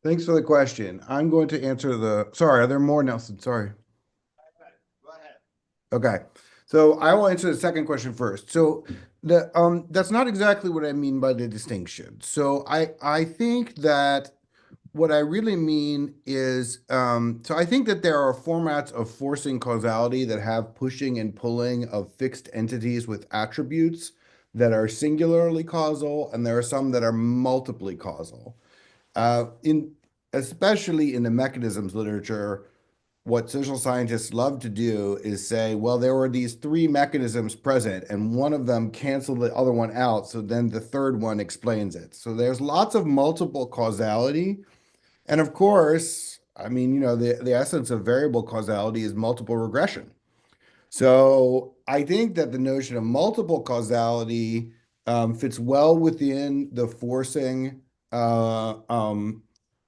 Thanks for the question. I'm going to answer sorry, are there more, Nelson? Sorry. Go ahead. Okay. So I will answer the second question first. So that's not exactly what I mean by the distinction. So I think that what I really mean is, so I think that there are formats of forcing causality that have pushing and pulling of fixed entities with attributes that are singularly causal, and there are some that are multiply causal. Especially in the mechanisms literature, what social scientists love to do is say, well, there were these 3 mechanisms present, and one of them canceled the other one out, so then the third one explains it. So there's lots of multiple causality. And of course, I mean, the essence of variable causality is multiple regression. So I think that the notion of multiple causality fits well within the forcing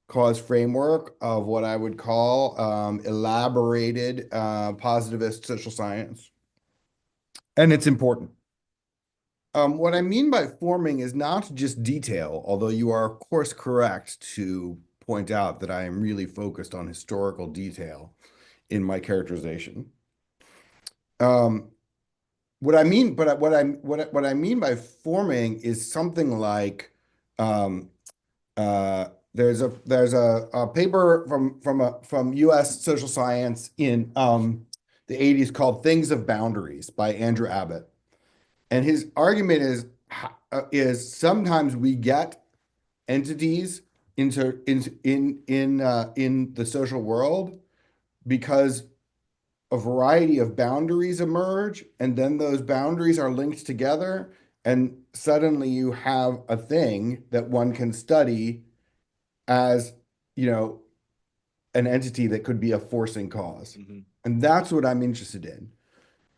cause framework of what I would call elaborated positivist social science. And it's important. What I mean by forming is not just detail, although you are, of course, correct to point out that I am really focused on historical detail in my characterization. What I mean by forming is something like There's a paper from U.S. social science in the 80s called "Things of Boundaries" by Andrew Abbott, and his argument is sometimes we get entities in the social world because a variety of boundaries emerge, and then those boundaries are linked together, and suddenly you have a thing that one can study as, an entity that could be a forcing cause. Mm-hmm. And that's what I'm interested in.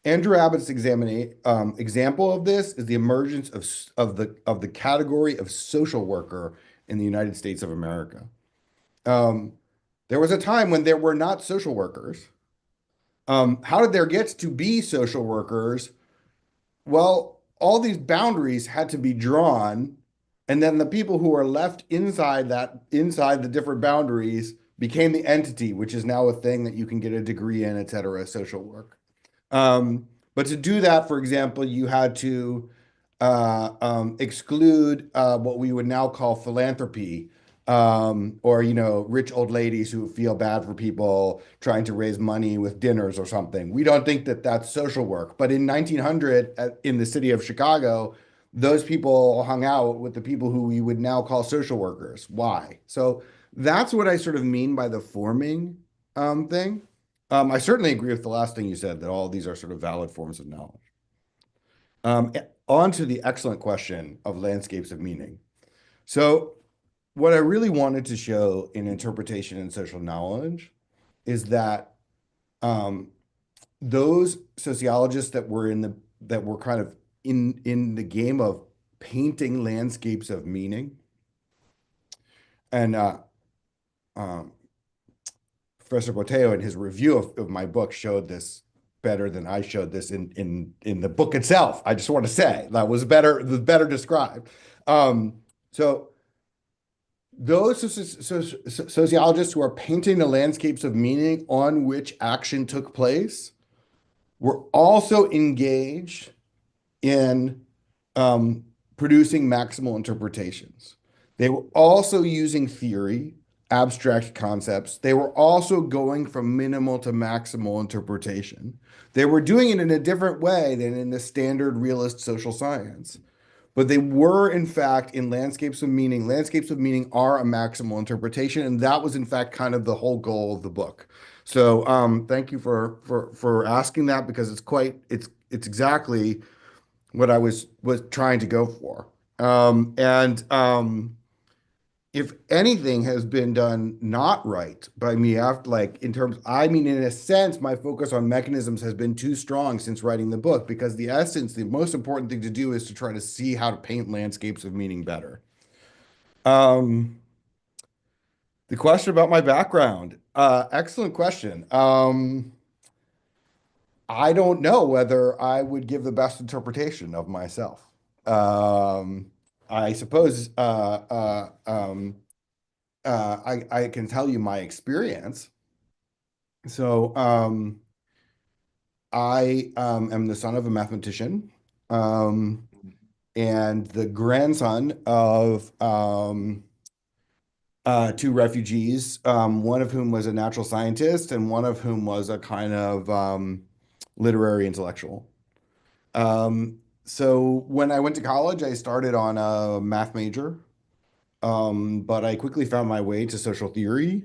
Andrew Abbott's example of this is the emergence of the category of social worker in the United States of America. There was a time when there were not social workers. How did there get to be social workers? Well, all these boundaries had to be drawn, and then the people who are left inside the different boundaries became the entity, which is now a thing that you can get a degree in, et cetera, social work. But to do that, for example, you had to exclude what we would now call philanthropy, or rich old ladies who feel bad for people trying to raise money with dinners or something. We don't think that that's social work. But in 1900, in the city of Chicago, those people hung out with the people who we would now call social workers. Why? So that's what I sort of mean by the forming thing. I certainly agree with the last thing you said, that all of these are sort of valid forms of knowledge. On to the excellent question of landscapes of meaning. So what I really wanted to show in interpretation and social knowledge is that those sociologists that were kind of in the game of painting landscapes of meaning, and Professor Boteo in his review of my book showed this better than I showed this in the book itself. I just want to say that was better described. So those sociologists who are painting the landscapes of meaning on which action took place were also engaged in producing maximal interpretations. They were also using theory, abstract concepts. They were also going from minimal to maximal interpretation. They were doing it in a different way than in the standard realist social science. But they were, in fact, in landscapes of meaning. Landscapes of meaning are a maximal interpretation, and that was, in fact, kind of the whole goal of the book. So thank you for asking that, because it's exactly what I was trying to go for. If anything has been done not right by me in a sense, my focus on mechanisms has been too strong since writing the book, because the most important thing to do is to try to see how to paint landscapes of meaning better. The question about my background, excellent question. I don't know whether I would give the best interpretation of myself. I suppose I can tell you my experience. So I am the son of a mathematician and the grandson of two refugees, one of whom was a natural scientist and one of whom was a kind of literary intellectual. So when I went to college, I started on a math major, but I quickly found my way to social theory,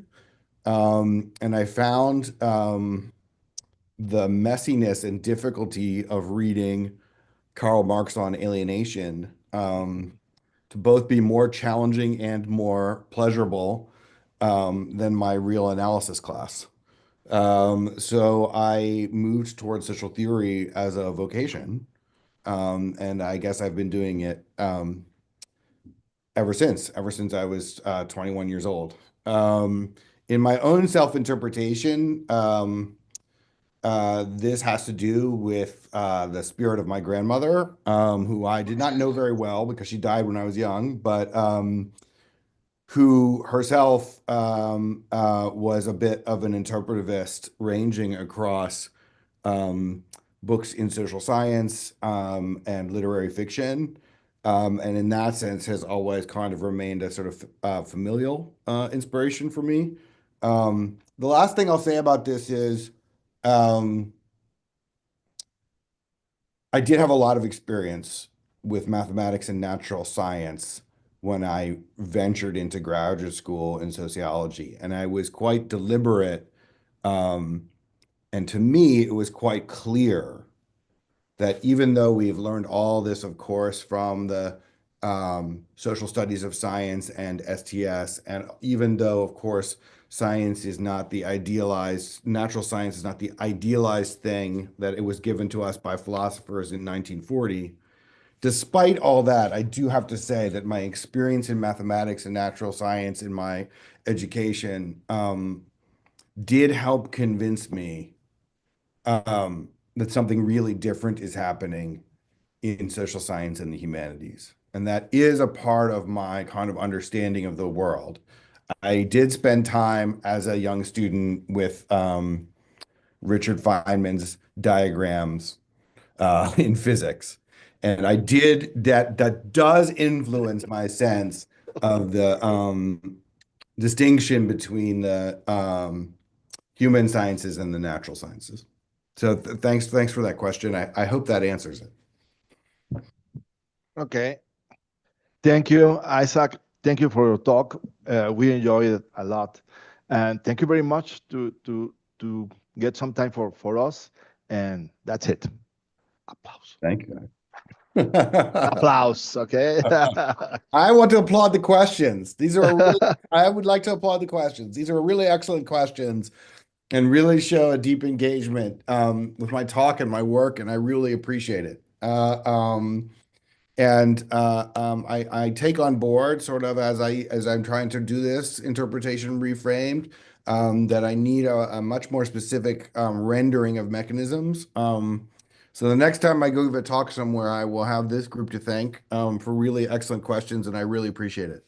and I found the messiness and difficulty of reading Karl Marx on alienation to both be more challenging and more pleasurable than my real analysis class. So I moved towards social theory as a vocation. And I guess I've been doing it ever since I was 21 years old. In my own self-interpretation, this has to do with the spirit of my grandmother, who I did not know very well because she died when I was young, but who herself was a bit of an interpretivist, ranging across books in social science and literary fiction, and in that sense has always kind of remained a sort of familial inspiration for me. The last thing I'll say about this is I did have a lot of experience with mathematics and natural science when I ventured into graduate school in sociology, and I was quite deliberate. And to me, it was quite clear that even though we've learned all this, of course, from the social studies of science and STS, and even though, of course, science is not the idealized, natural science is not the idealized thing that it was given to us by philosophers in 1940, despite all that, I do have to say that my experience in mathematics and natural science in my education did help convince me that something really different is happening in social science and the humanities. And that is a part of my kind of understanding of the world. I did spend time as a young student with Richard Feynman's diagrams in physics. And I did, that does influence my sense of the distinction between the human sciences and the natural sciences. So thanks for that question. I hope that answers it. Okay. Thank you, Isaac. Thank you for your talk. We enjoyed it a lot. And thank you very much to get some time for us. And that's it. Applause. Thank you. Applause, okay? I want to applaud the questions. These are really, I would like to applaud the questions. These are really excellent questions and really show a deep engagement with my talk and my work, and I really appreciate it. I take on board sort of as I'm trying to do this interpretation reframed, that I need a much more specific rendering of mechanisms. So the next time I go give a talk somewhere, I will have this group to thank for really excellent questions, and I really appreciate it.